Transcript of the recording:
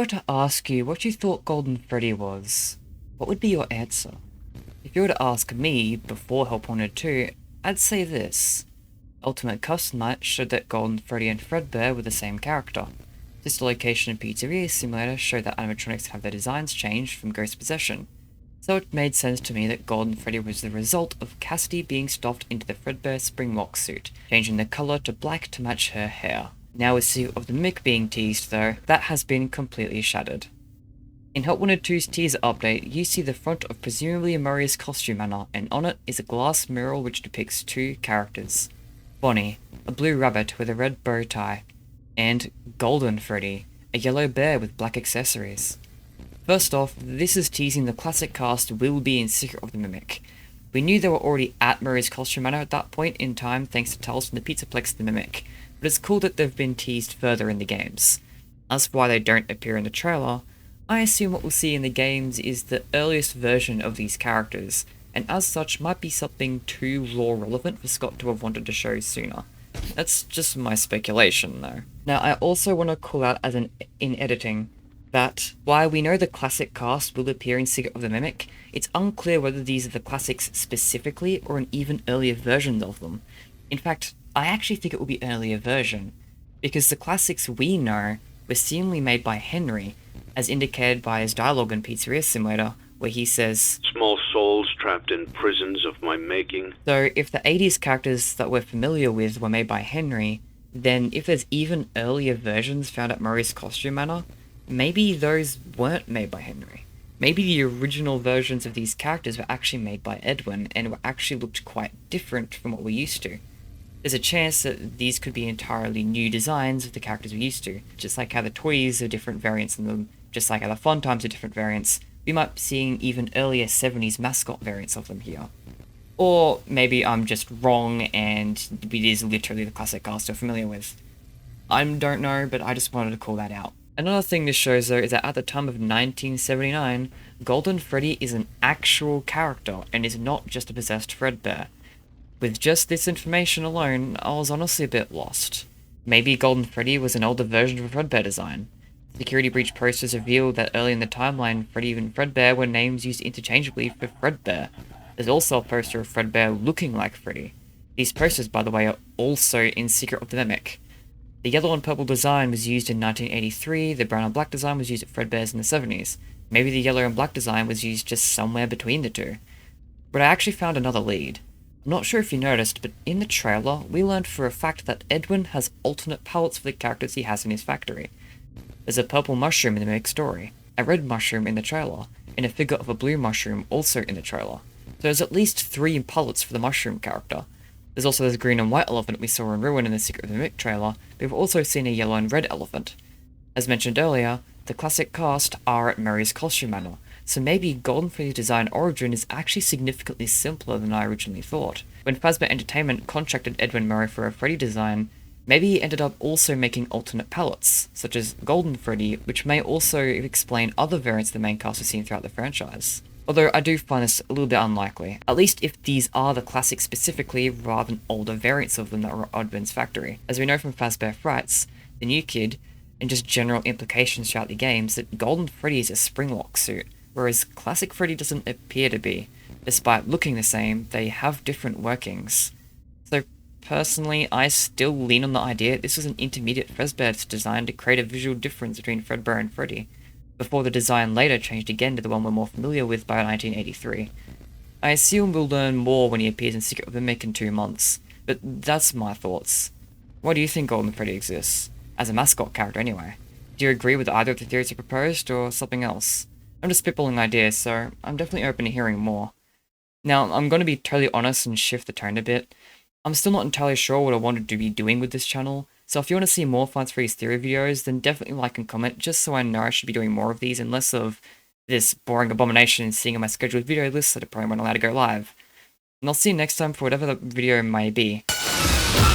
were to ask you what you thought Golden Freddy was, what would be your answer? If you were to ask me before Help Wanted 2, I'd say this. Ultimate Custom Night showed that Golden Freddy and Fredbear were the same character. Sister Location and Pizzeria Simulator showed that animatronics have their designs changed from Ghost Possession. So it made sense to me that Golden Freddy was the result of Cassidy being stuffed into the Fredbear Springlock suit, changing the colour to black to match her hair. Now with Secret of the Mimic being teased though, that has been completely shattered. In Help Wanted 2's teaser update, you see the front of presumably Murray's costume manor, and on it is a glass mural which depicts two characters. Bonnie, a blue rabbit with a red bow tie, and Golden Freddy, a yellow bear with black accessories. First off, this is teasing the classic cast will be in Secret of the Mimic. We knew they were already at Murray's costume manor at that point in time thanks to tales from the Pizzaplex The Mimic, but it's cool that they've been teased further in the games. As for why they don't appear in the trailer, I assume what we'll see in the games is the earliest version of these characters, and as such might be something too lore relevant for Scott to have wanted to show sooner. That's just my speculation though. Now I also want to call out in editing that while we know the classic cast will appear in Secret of the Mimic, it's unclear whether these are the classics specifically or an even earlier version of them. In fact, I actually think it will be an earlier version, because the classics we know were seemingly made by Henry, as indicated by his dialogue in Pizzeria Simulator, where he says, "Small souls trapped in prisons of my making." So if the 80s characters that we're familiar with were made by Henry, then if there's even earlier versions found at Murray's costume manor, maybe those weren't made by Henry. Maybe the original versions of these characters were actually made by Edwin, and were actually looked quite different from what we're used to. There's a chance that these could be entirely new designs of the characters we're used to, just like how the toys are different variants in them, just like how the fun times are different variants. We might be seeing even earlier 70s mascot variants of them here. Or maybe I'm just wrong and it is literally the classic cast we're familiar with. I don't know, but I just wanted to call that out. Another thing this shows though is that at the time of 1979, Golden Freddy is an actual character and is not just a possessed Fredbear. With just this information alone, I was honestly a bit lost. Maybe Golden Freddy was an older version of a Fredbear design. Security breach posters revealed that early in the timeline, Freddy and Fredbear were names used interchangeably for Fredbear. There's also a poster of Fredbear looking like Freddy. These posters, by the way, are also in Secret of the Mimic. The yellow and purple design was used in 1983, the brown and black design was used at Fredbear's in the 70s. Maybe the yellow and black design was used just somewhere between the two. But I actually found another lead. I'm not sure if you noticed, but in the trailer, we learned for a fact that Edwin has alternate palettes for the characters he has in his factory. There's a purple mushroom in the Mimic story, a red mushroom in the trailer, and a figure of a blue mushroom also in the trailer. So there's at least 3 palettes for the mushroom character. There's also this green and white elephant we saw in Ruin in the Secret of the Mimic trailer, but we've also seen a yellow and red elephant. As mentioned earlier, the classic cast are at Murray's costume manor, so maybe Golden Freddy's design origin is actually significantly simpler than I originally thought. When Fazbear Entertainment contracted Edwin Murray for a Freddy design, maybe he ended up also making alternate palettes, such as Golden Freddy, which may also explain other variants the main cast has seen throughout the franchise. Although I do find this a little bit unlikely, at least if these are the classics specifically rather than older variants of them that were at Edwin's factory. As we know from Fazbear Frights, the new kid, and just general implications throughout the games, that Golden Freddy is a Springlock suit, whereas classic Freddy doesn't appear to be. Despite looking the same, they have different workings. So personally, I still lean on the idea that this was an intermediate Fazbear design to create a visual difference between Fredbear and Freddy, before the design later changed again to the one we're more familiar with by 1983. I assume we'll learn more when he appears in Secret of the Mimic in 2 months, but that's my thoughts. Why do you think Golden Freddy exists? As a mascot character anyway. Do you agree with either of the theories I proposed, or something else? I'm just spitballing ideas, so I'm definitely open to hearing more. Now, I'm going to be totally honest and shift the tone a bit. I'm still not entirely sure what I wanted to be doing with this channel, so if you want to see more Finds Freeze theory videos, then definitely like and comment, just so I know I should be doing more of these and less of this boring abomination seeing on my scheduled video list that I probably won't allow to go live. And I'll see you next time for whatever the video may be.